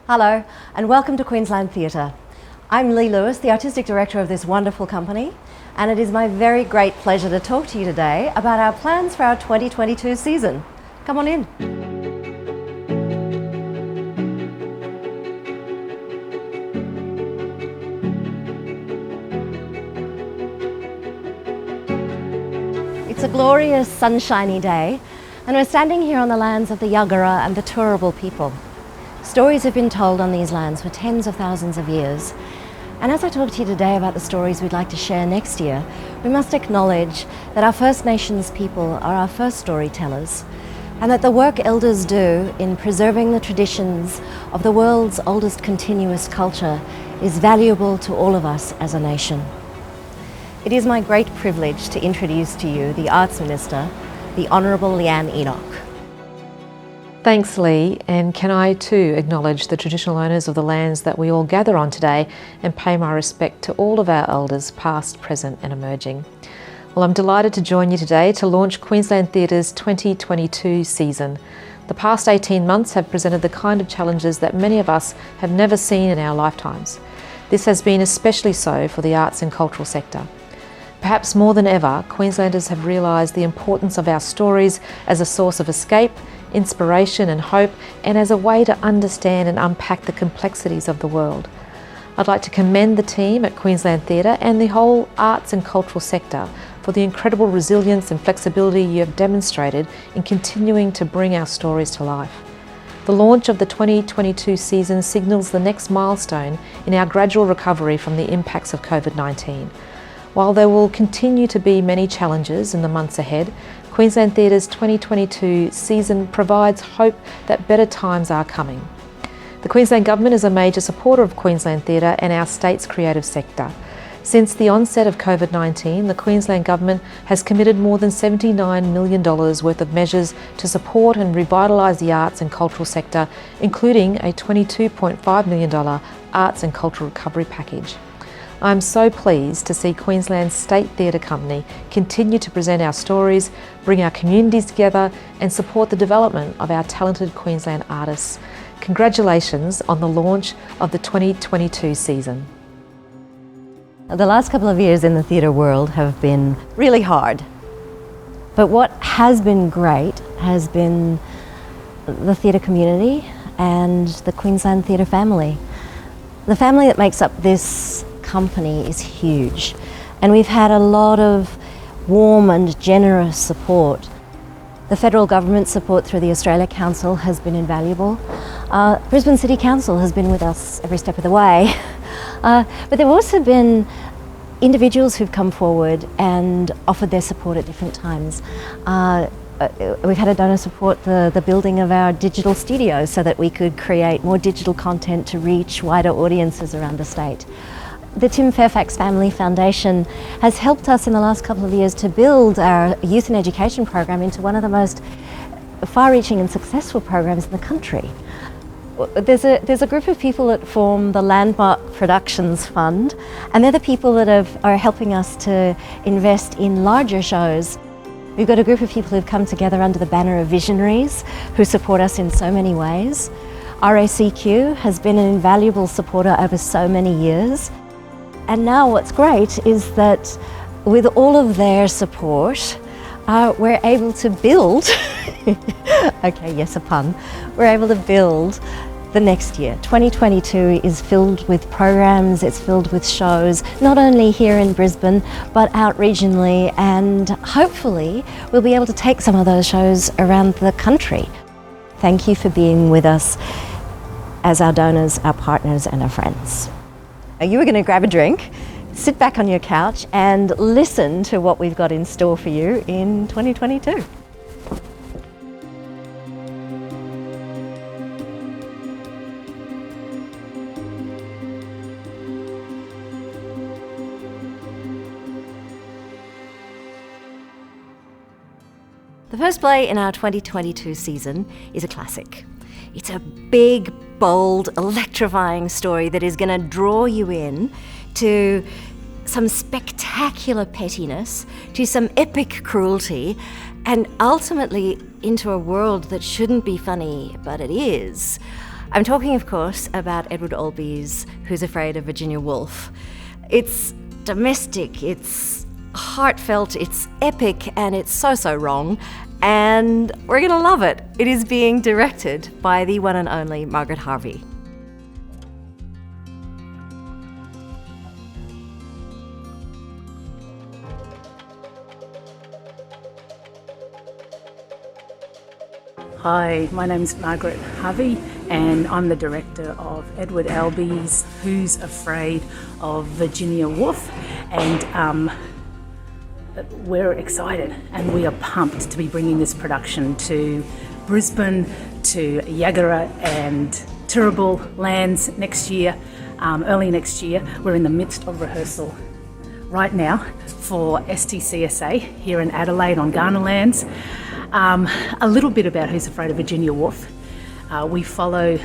Hello, and welcome to Queensland Theatre. I'm Lee Lewis, the Artistic Director of this wonderful company, and it is my very great pleasure to talk to you today about our plans for our 2022 season. Come on in. It's a glorious, sunshiny day, and we're standing here on the lands of the Jagera and the Turrbal people. Stories have been told on these lands for tens of thousands of years. And as I talk to you today about the stories we'd like to share next year, we must acknowledge that our First Nations people are our first storytellers, and that the work elders do in preserving the traditions of the world's oldest continuous culture is valuable to all of us as a nation. It is my great privilege to introduce to you the Arts Minister, the Honourable Leanne Enoch. Thanks, Lee, and can I too acknowledge the traditional owners of the lands that we all gather on today and pay my respect to all of our elders, past, present and emerging. Well, I'm delighted to join you today to launch Queensland Theatre's 2022 season. The past 18 months have presented the kind of challenges that many of us have never seen in our lifetimes. This has been especially so for the arts and cultural sector. Perhaps more than ever, Queenslanders have realised the importance of our stories as a source of escape, inspiration and hope, and as a way to understand and unpack the complexities of the world. I'd like to commend the team at Queensland Theatre and the whole arts and cultural sector for the incredible resilience and flexibility you have demonstrated in continuing to bring our stories to life. The launch of the 2022 season signals the next milestone in our gradual recovery from the impacts of COVID-19. While there will continue to be many challenges in the months ahead, Queensland Theatre's 2022 season provides hope that better times are coming. The Queensland Government is a major supporter of Queensland Theatre and our state's creative sector. Since the onset of COVID-19, the Queensland Government has committed more than $79 million worth of measures to support and revitalise the arts and cultural sector, including a $22.5 million Arts and Cultural Recovery Package. I'm so pleased to see Queensland's State Theatre Company continue to present our stories, bring our communities together and support the development of our talented Queensland artists. Congratulations on the launch of the 2022 season. The last couple of years in the theatre world have been really hard. But what has been great has been the theatre community and the Queensland Theatre family. The family that makes up this company is huge, and we've had a lot of warm and generous support. The federal government support through the Australia Council has been invaluable. Brisbane City Council has been with us every step of the way. But there have also been individuals who've come forward and offered their support at different times. We've had a donor support the building of our digital studio so that we could create more digital content to reach wider audiences around the state. The Tim Fairfax Family Foundation has helped us in the last couple of years to build our youth and education program into one of the most far-reaching and successful programs in the country. There's a group of people that form the Landmark Productions Fund, and they're the people that are helping us to invest in larger shows. We've got a group of people who've come together under the banner of Visionaries who support us in so many ways. RACQ has been an invaluable supporter over so many years. And now what's great is that with all of their support, we're able to build, okay, yes, a pun, we're able to build the next year. 2022 is filled with programs, it's filled with shows, not only here in Brisbane, but out regionally, and hopefully we'll be able to take some of those shows around the country. Thank you for being with us as our donors, our partners, and our friends. You are going to grab a drink, sit back on your couch and listen to what we've got in store for you in 2022. The first play in our 2022 season is a classic. It's a big, bold, electrifying story that is going to draw you in to some spectacular pettiness, to some epic cruelty, and ultimately into a world that shouldn't be funny, but it is. I'm talking, of course, about Edward Albee's Who's Afraid of Virginia Woolf. It's domestic, it's heartfelt, it's epic, and it's so wrong, and we're gonna love it. It is being directed by the one and only Margaret Harvey. Hi, my name's Margaret Harvey and I'm the director of Edward Albee's Who's Afraid of Virginia Woolf, and we're excited and we are pumped to be bringing this production to Brisbane, to Jagera and Turrbal lands next year, early next year. We're in the midst of rehearsal right now for STCSA here in Adelaide on Kaurna lands. A little bit about Who's Afraid of Virginia Woolf. We follow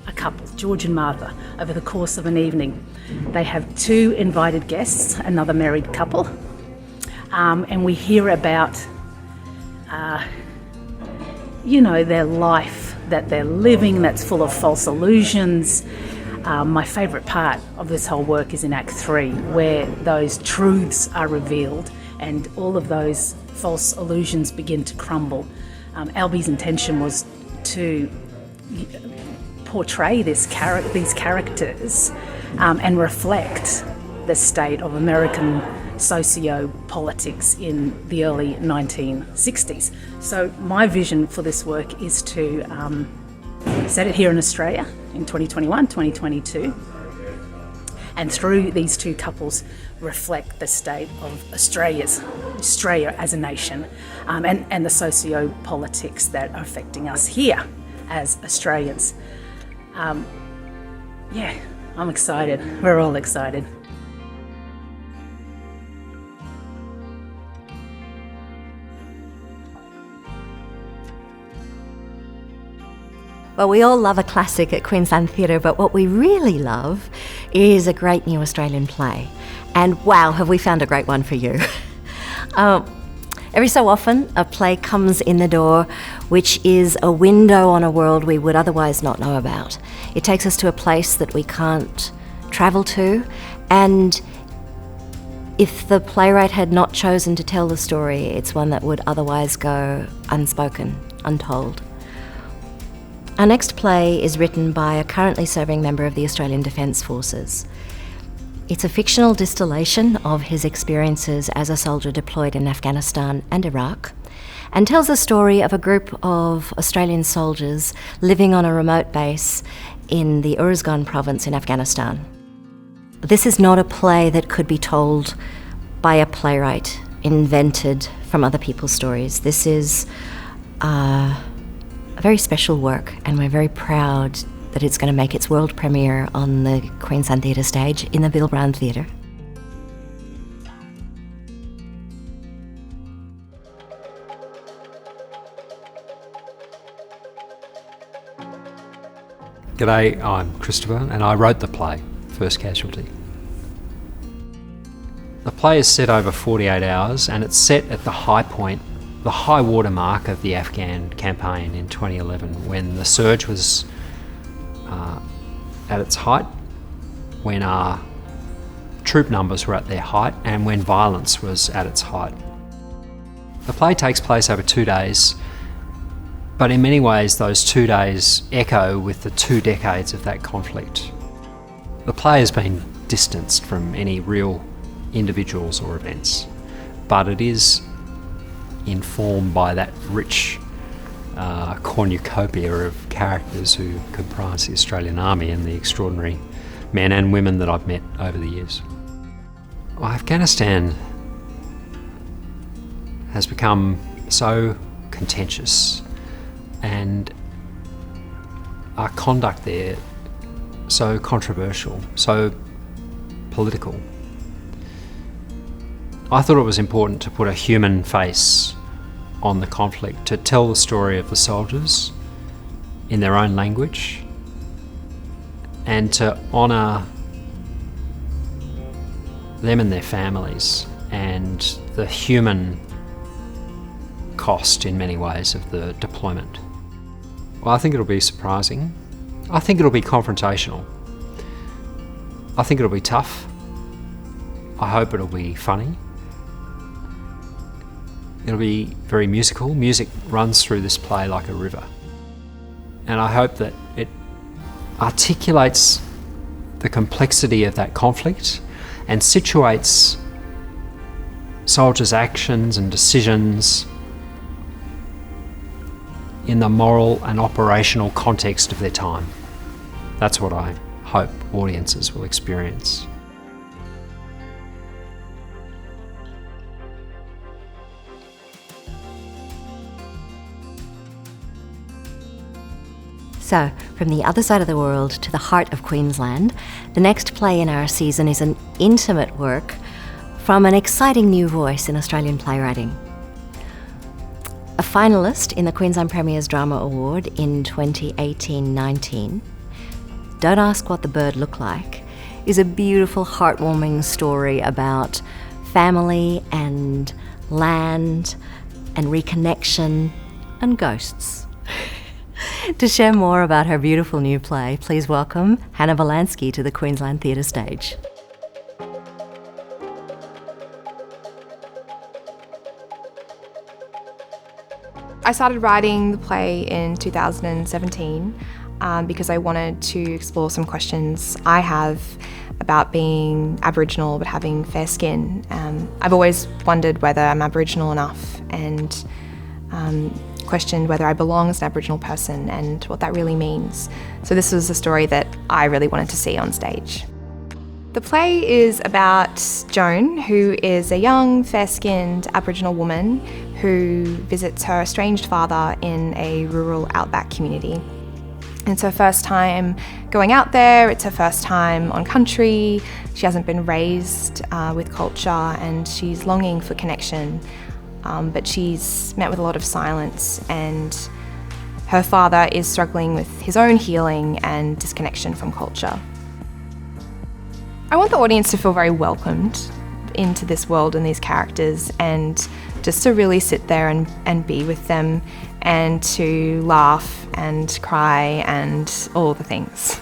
a couple, George and Martha, over the course of an evening. They have 2 invited guests, another married couple, and we hear about, their life that they're living that's full of false illusions. My favourite part of this whole work is in Act 3, where those truths are revealed and all of those false illusions begin to crumble. Albee's intention was to portray these characters and reflect the state of American socio-politics in the early 1960s. So my vision for this work is to set it here in Australia in 2021, 2022, and through these 2 couples reflect the state of Australia as a nation, and the socio-politics that are affecting us here as Australians. I'm excited. We're all excited. Well, we all love a classic at Queensland Theatre, but what we really love is a great new Australian play. And wow, have we found a great one for you. Every so often, a play comes in the door which is a window on a world we would otherwise not know about. It takes us to a place that we can't travel to, and if the playwright had not chosen to tell the story, it's one that would otherwise go unspoken, untold. Our next play is written by a currently serving member of the Australian Defence Forces. It's a fictional distillation of his experiences as a soldier deployed in Afghanistan and Iraq, and tells the story of a group of Australian soldiers living on a remote base in the Vietgone province in Afghanistan. This is not a play that could be told by a playwright invented from other people's stories. This is a very special work, and we're very proud that it's going to make its world premiere on the Queensland Theatre stage in the Bill Brown Theatre. G'day, I'm Christopher and I wrote the play, First Casualty. The play is set over 48 hours and it's set at the high point, the high water mark of the Afghan campaign in 2011, when the surge was at its height, when our troop numbers were at their height, and when violence was at its height. The play takes place over 2 days, but in many ways those 2 days echo with the 2 decades of that conflict. The play has been distanced from any real individuals or events, but it is informed by that rich cornucopia of characters who comprise the Australian Army and the extraordinary men and women that I've met over the years. Well, Afghanistan has become so contentious and our conduct there so controversial, so political. I thought it was important to put a human face on the conflict, to tell the story of the soldiers in their own language, and to honour them and their families and the human cost in many ways of the deployment. Well, I think it'll be surprising. I think it'll be confrontational. I think it'll be tough. I hope it'll be funny. It'll be very musical. Music runs through this play like a river. And I hope that it articulates the complexity of that conflict and situates soldiers' actions and decisions in the moral and operational context of their time. That's what I hope audiences will experience. So, from the other side of the world to the heart of Queensland, the next play in our season is an intimate work from an exciting new voice in Australian playwriting. A finalist in the Queensland Premier's Drama Award in 2018-19, Don't Ask What the Bird Looked Like, is a beautiful, heartwarming story about family and land and reconnection and ghosts. To share more about her beautiful new play, please welcome Hannah Volansky to the Queensland Theatre stage. I started writing the play in 2017 because I wanted to explore some questions I have about being Aboriginal but having fair skin. I've always wondered whether I'm Aboriginal enough and questioned whether I belong as an Aboriginal person and what that really means. So this was a story that I really wanted to see on stage. The play is about Joan, who is a young, fair-skinned Aboriginal woman who visits her estranged father in a rural outback community. It's her first time going out there, it's her first time on country, she hasn't been raised with culture and she's longing for connection. But she's met with a lot of silence and her father is struggling with his own healing and disconnection from culture. I want the audience to feel very welcomed into this world and these characters and just to really sit there and be with them and to laugh and cry and all the things.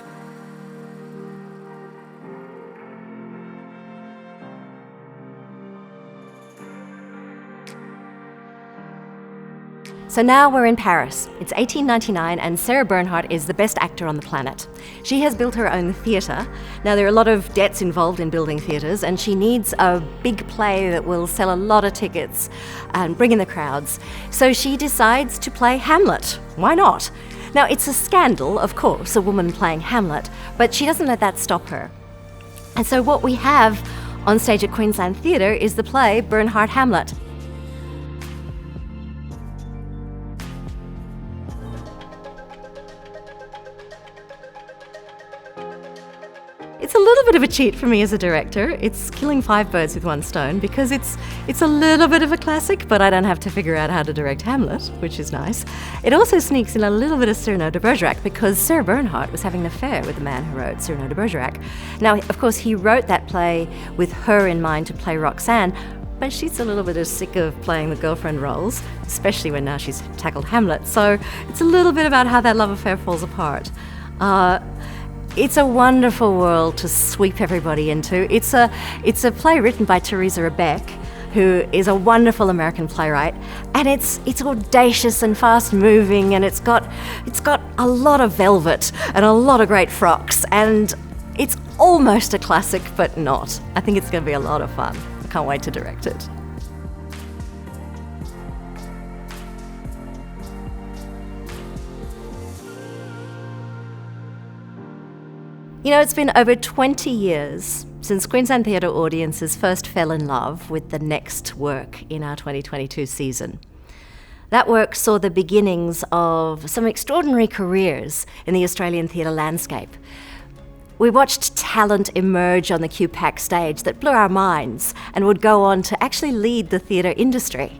So now we're in Paris. It's 1899 and Sarah Bernhardt is the best actor on the planet. She has built her own theatre. Now there are a lot of debts involved in building theatres and she needs a big play that will sell a lot of tickets and bring in the crowds. So she decides to play Hamlet. Why not? Now it's a scandal, of course, a woman playing Hamlet, but she doesn't let that stop her. And so what we have on stage at Queensland Theatre is the play Bernhardt Hamlet. It's a little bit of a cheat for me as a director. It's killing 5 birds with one stone because it's a little bit of a classic, but I don't have to figure out how to direct Hamlet, which is nice. It also sneaks in a little bit of Cyrano de Bergerac because Sarah Bernhardt was having an affair with the man who wrote Cyrano de Bergerac. Now, of course, he wrote that play with her in mind to play Roxanne, but she's a little bit sick of playing the girlfriend roles, especially when now she's tackled Hamlet. So it's a little bit about how that love affair falls apart. It's a wonderful world to sweep everybody into. It's a play written by Teresa Rebeck, who is a wonderful American playwright, and it's audacious and fast-moving, and it's got a lot of velvet and a lot of great frocks, and it's almost a classic, but not. I think it's going to be a lot of fun. I can't wait to direct it. You know, it's been over 20 years since Queensland Theatre audiences first fell in love with the next work in our 2022 season. That work saw the beginnings of some extraordinary careers in the Australian theatre landscape. We watched talent emerge on the QPAC stage that blew our minds and would go on to actually lead the theatre industry.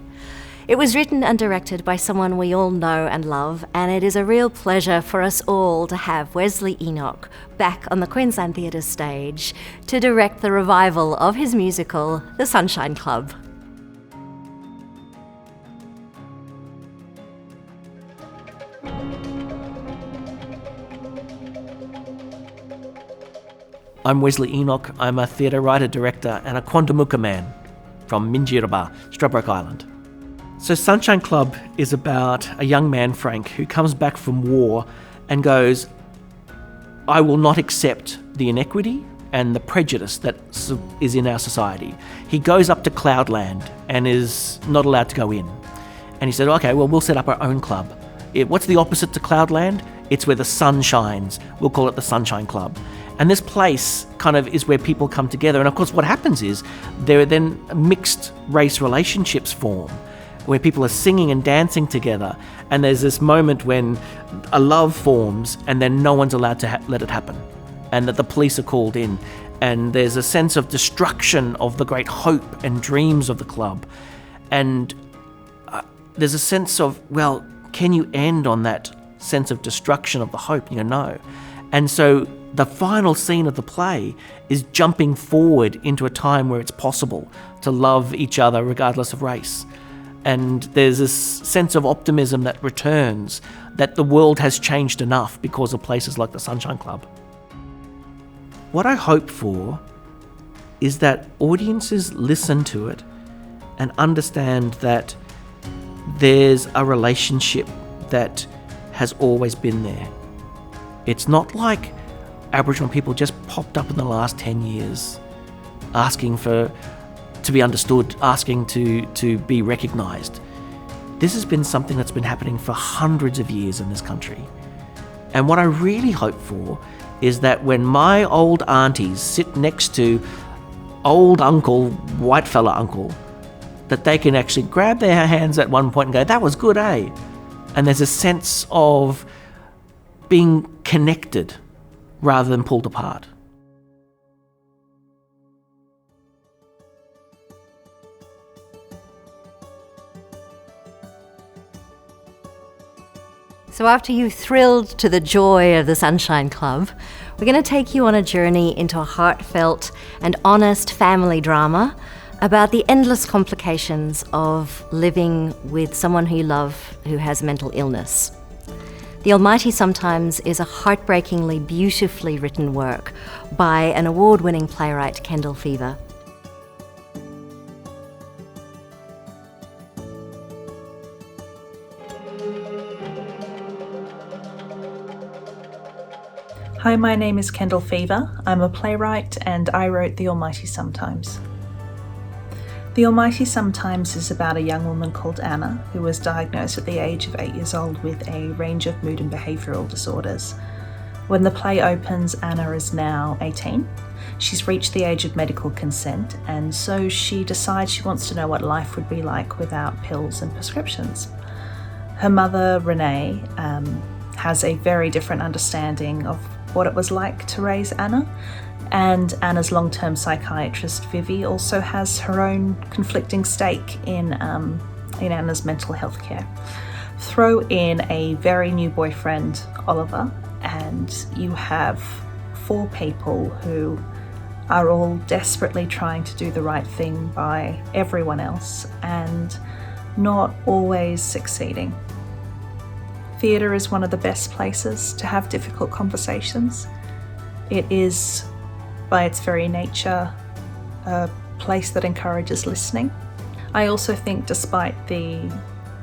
It was written and directed by someone we all know and love, and it is a real pleasure for us all to have Wesley Enoch back on the Queensland Theatre stage to direct the revival of his musical, The Sunshine Club. I'm Wesley Enoch. I'm a theatre writer, director and a Quandamooka man from Minjirrabah, Stradbroke Island. So Sunshine Club is about a young man, Frank, who comes back from war and goes, I will not accept the inequity and the prejudice that is in our society. He goes up to Cloudland and is not allowed to go in. And he said, okay, well, we'll set up our own club. What's the opposite to Cloudland? It's where the sun shines. We'll call it the Sunshine Club. And this place kind of is where people come together. And of course, what happens is there are then mixed race relationships form, where people are singing and dancing together. And there's this moment when a love forms and then no one's allowed to let it happen. And that the police are called in. And there's a sense of destruction of the great hope and dreams of the club. And there's a sense of, well, can you end on that sense of destruction of the hope? You go, no. And so the final scene of the play is jumping forward into a time where it's possible to love each other regardless of race. And there's this sense of optimism that returns, that the world has changed enough because of places like the Sunshine Club. What I hope for is that audiences listen to it and understand that there's a relationship that has always been there. It's not like Aboriginal people just popped up in the last 10 years asking to be understood, asking to be recognised. This has been something that's been happening for hundreds of years in this country. And what I really hope for is that when my old aunties sit next to old uncle, whitefella uncle, that they can actually grab their hands at one point and go, that was good, eh? And there's a sense of being connected rather than pulled apart. So after you thrilled to the joy of the Sunshine Club, we're going to take you on a journey into a heartfelt and honest family drama about the endless complications of living with someone who you love who has mental illness. The Almighty Sometimes is a heartbreakingly beautifully written work by an award-winning playwright, Kendall Fever. Hi, my name is Kendall Fever. I'm a playwright and I wrote The Almighty Sometimes. The Almighty Sometimes is about a young woman called Anna who was diagnosed at the age of 8 years old with a range of mood and behavioural disorders. When the play opens, Anna is now 18. She's reached the age of medical consent, and so she decides she wants to know what life would be like without pills and prescriptions. Her mother, Renee, has a very different understanding of what it was like to raise Anna, and Anna's long-term psychiatrist, Vivi, also has her own conflicting stake in Anna's mental health care. Throw in a very new boyfriend, Oliver, and you have 4 people who are all desperately trying to do the right thing by everyone else and not always succeeding. Theatre is one of the best places to have difficult conversations. It is, by its very nature, a place that encourages listening. I also think, despite the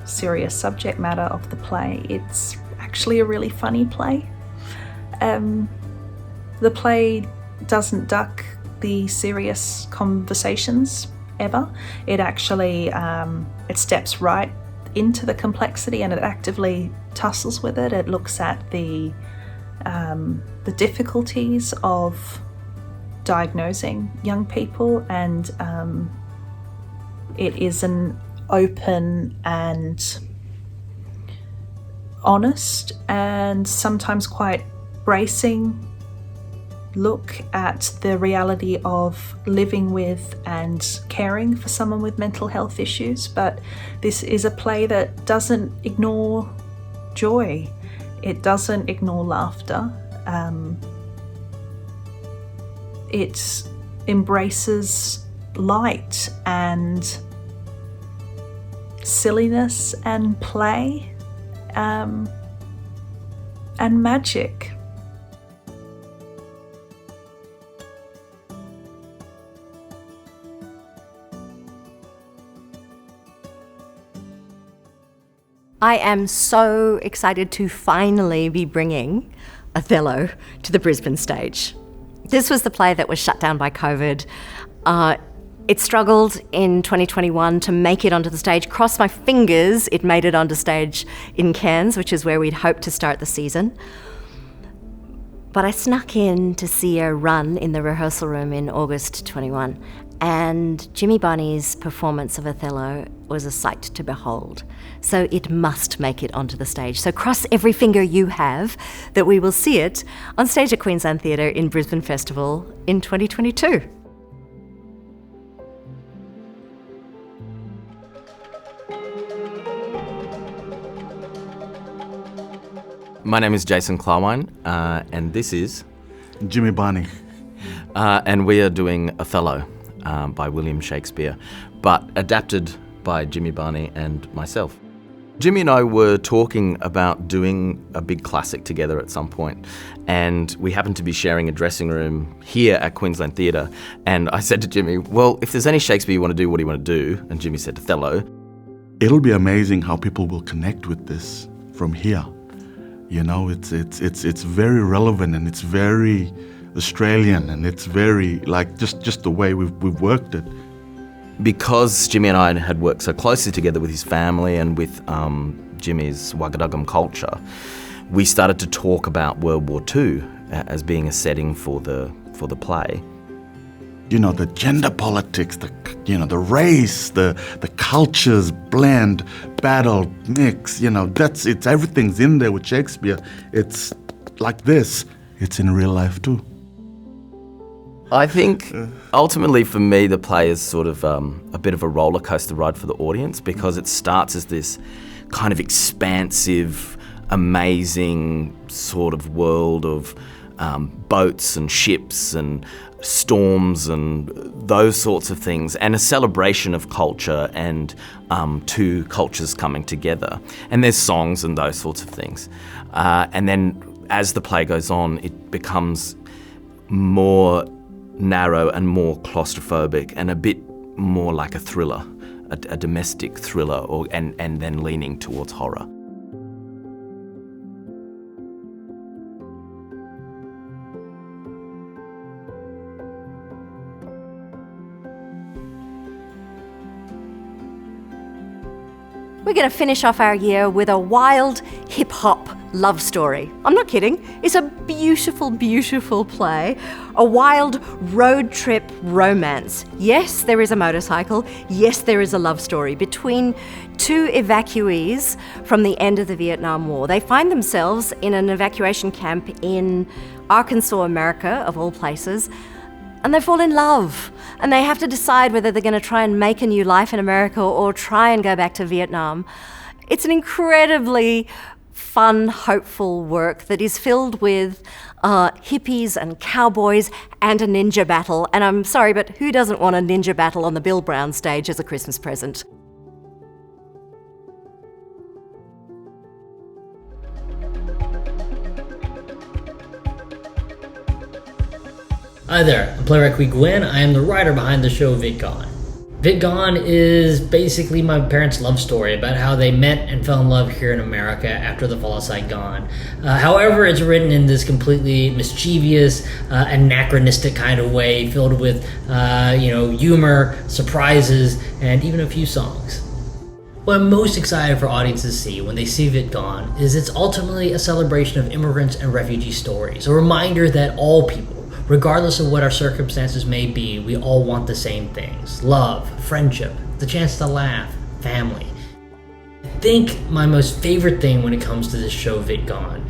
serious subject matter of the play, it's actually a really funny play. The play doesn't duck the serious conversations ever. It actually it steps right into the complexity and it actively tussles with it. It looks at the difficulties of diagnosing young people, and it is an open and honest and sometimes quite bracing look at the reality of living with and caring for someone with mental health issues. But this is a play that doesn't ignore joy. It doesn't ignore laughter. It embraces light and silliness and play and magic. I am so excited to finally be bringing Othello to the Brisbane stage. This was the play that was shut down by COVID. It struggled in 2021 to make it onto the stage. Cross my fingers, it made it onto stage in Cairns, which is where we'd hoped to start the season. But I snuck in to see a run in the rehearsal room in August 21, and Jimmy Barney's performance of Othello was a sight to behold. So it must make it onto the stage. So cross every finger you have that we will see it on stage at Queensland Theatre in Brisbane Festival in 2022. My name is Jason Klarwein, and this is Jimmy Barney. And we are doing Othello by William Shakespeare, but adapted by Jimmy Barney and myself. Jimmy and I were talking about doing a big classic together at some point, and we happened to be sharing a dressing room here at Queensland Theatre, and I said to Jimmy, well, if there's any Shakespeare you want to do, what do you want to do? And Jimmy said Othello. It'll be amazing how people will connect with this from here. You know, it's very relevant, and it's very Australian, and it's very like just the way we've worked it. Because Jimmy and I had worked so closely together with his family and with Jimmy's Wagadugum culture, we started to talk about World War II as being a setting for the play. You know, the gender politics, the race, the cultures blend, battle, mix, it's everything's in there with Shakespeare. It's like this. It's in real life too. I think ultimately for me the play is sort of a bit of a roller coaster ride for the audience, because it starts as this kind of expansive, amazing sort of world of boats and ships and storms and those sorts of things, and a celebration of culture and two cultures coming together. And there's songs and those sorts of things. And then as the play goes on, it becomes more narrow and more claustrophobic and a bit more like a thriller, a domestic thriller, and then leaning towards horror. We're going to finish off our year with a wild hip-hop love story. I'm not kidding. It's a beautiful, beautiful play. A wild road trip romance. Yes, there is a motorcycle. Yes, there is a love story between two evacuees from the end of the Vietnam War. They find themselves in an evacuation camp in Arkansas, America, of all places, and they fall in love. And they have to decide whether they're going to try and make a new life in America or try and go back to Vietnam. It's an incredibly fun, hopeful work that is filled with hippies and cowboys and a ninja battle. And I'm sorry, but who doesn't want a ninja battle on the Bill Brown stage as a Christmas present? Hi there, I'm playwright Vietgone. I am the writer behind the show Vietgone. Vietgone is basically my parents' love story about how they met and fell in love here in America after the fall of Saigon. However, it's written in this completely mischievous, anachronistic kind of way, filled with humor, surprises, and even a few songs. What I'm most excited for audiences to see when they see Vietgone is it's ultimately a celebration of immigrants and refugee stories, a reminder that all people, regardless of what our circumstances may be, we all want the same things: love, friendship, the chance to laugh, family. I think my most favorite thing when it comes to this show, Vietgone,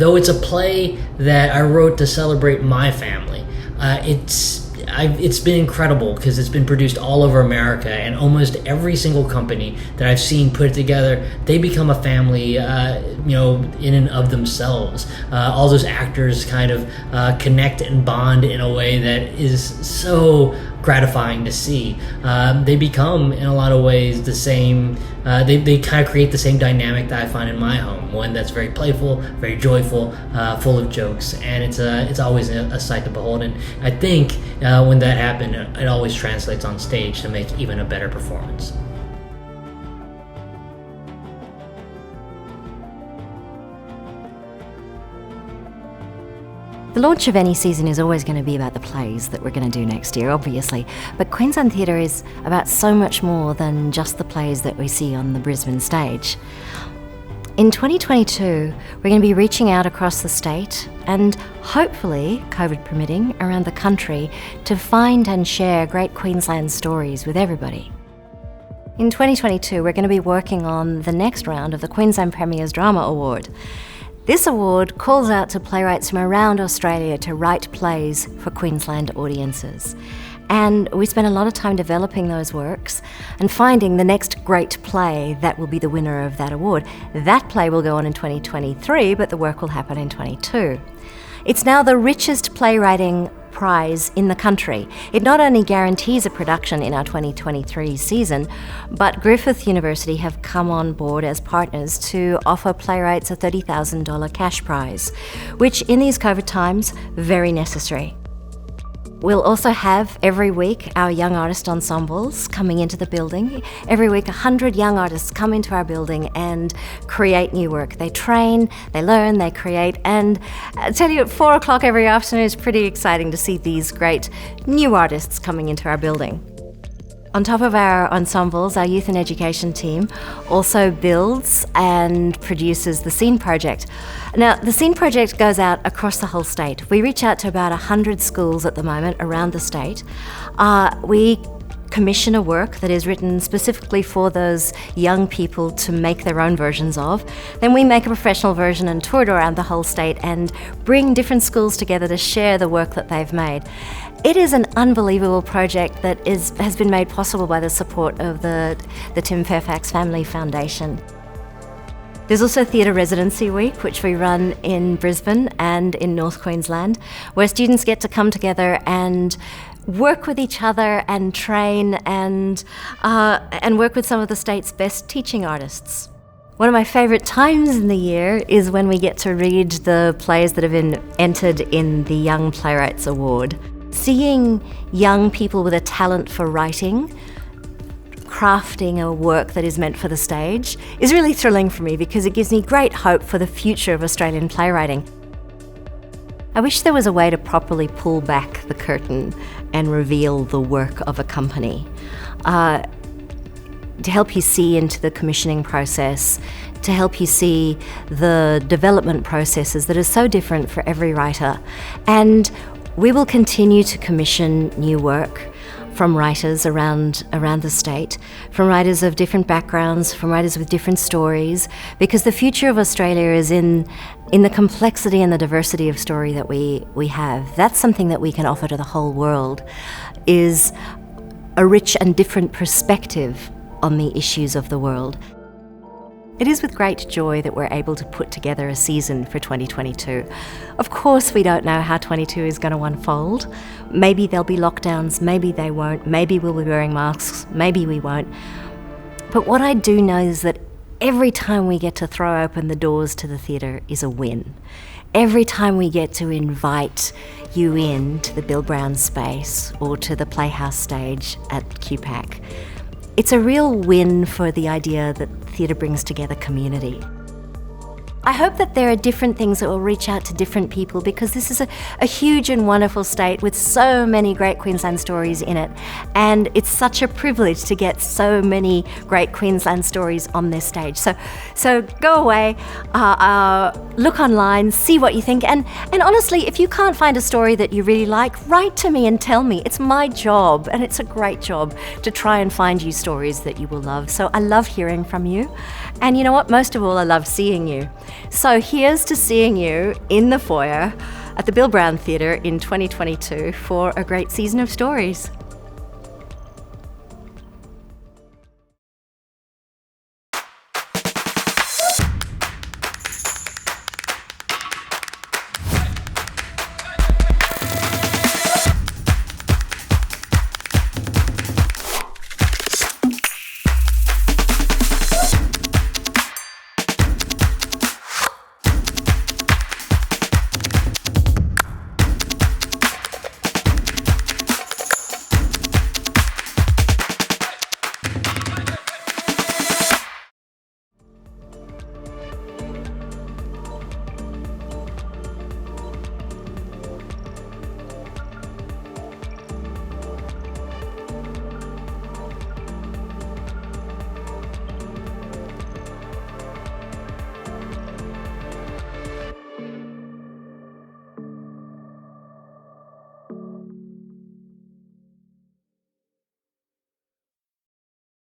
though it's a play that I wrote to celebrate my family, it's been incredible because it's been produced all over America, and almost every single company that I've seen put it together, they become a family, in and of themselves. All those actors kind of connect and bond in a way that is so gratifying to see. They become, in a lot of ways, the same. They kind of create the same dynamic that I find in my home, one that's very playful, very joyful, full of jokes, and it's always a sight to behold. And I think when that happens, it always translates on stage to make even a better performance. The launch of any season is always going to be about the plays that we're going to do next year, obviously, but Queensland Theatre is about so much more than just the plays that we see on the Brisbane stage. In 2022, we're going to be reaching out across the state and hopefully, COVID permitting, around the country to find and share great Queensland stories with everybody. In 2022, we're going to be working on the next round of the Queensland Premier's Drama Award. This award calls out to playwrights from around Australia to write plays for Queensland audiences. And we spent a lot of time developing those works and finding the next great play that will be the winner of that award. That play will go on in 2023, but the work will happen in 2022. It's now the richest playwriting prize in the country. It not only guarantees a production in our 2023 season, but Griffith University have come on board as partners to offer playwrights a $30,000 cash prize, which in these COVID times, very necessary. We'll also have every week our young artist ensembles coming into the building. Every week 100 young artists come into our building and create new work. They train, they learn, they create, and I tell you, at 4 o'clock every afternoon is pretty exciting to see these great new artists coming into our building. On top of our ensembles, our youth and education team also builds and produces the Scene Project. Now, the Scene Project goes out across the whole state. We reach out to about 100 schools at the moment around the state. We commission a work that is written specifically for those young people to make their own versions of. Then we make a professional version and tour it around the whole state and bring different schools together to share the work that they've made. It is an unbelievable project that has been made possible by the support of the Tim Fairfax Family Foundation. There's also Theatre Residency Week, which we run in Brisbane and in North Queensland, where students get to come together and work with each other and train and work with some of the state's best teaching artists. One of my favourite times in the year is when we get to read the plays that have been entered in the Young Playwrights Award. Seeing young people with a talent for writing, crafting a work that is meant for the stage is really thrilling for me because it gives me great hope for the future of Australian playwriting. I wish there was a way to properly pull back the curtain and reveal the work of a company, to help you see into the commissioning process, to help you see the development processes that are so different for every writer. And we will continue to commission new work from writers around the state, from writers of different backgrounds, from writers with different stories, because the future of Australia is in the complexity and the diversity of story that we have. That's something that we can offer to the whole world, is a rich and different perspective on the issues of the world. It is with great joy that we're able to put together a season for 2022. Of course, we don't know how 22 is going to unfold. Maybe there'll be lockdowns, maybe they won't, maybe we'll be wearing masks, maybe we won't. But what I do know is that every time we get to throw open the doors to the theatre is a win. Every time we get to invite you in to the Bill Brown space or to the Playhouse stage at QPAC, it's a real win for the idea that theatre brings together community. I hope that there are different things that will reach out to different people, because this is a huge and wonderful state with so many great Queensland stories in it, and it's such a privilege to get so many great Queensland stories on this stage. So go away, look online, see what you think, and honestly, if you can't find a story that you really like, write to me and tell me. It's my job, and it's a great job to try and find you stories that you will love. So I love hearing from you, and you know what? Most of all, I love seeing you. So here's to seeing you in the foyer at the Bill Brown Theatre in 2022 for a great season of stories.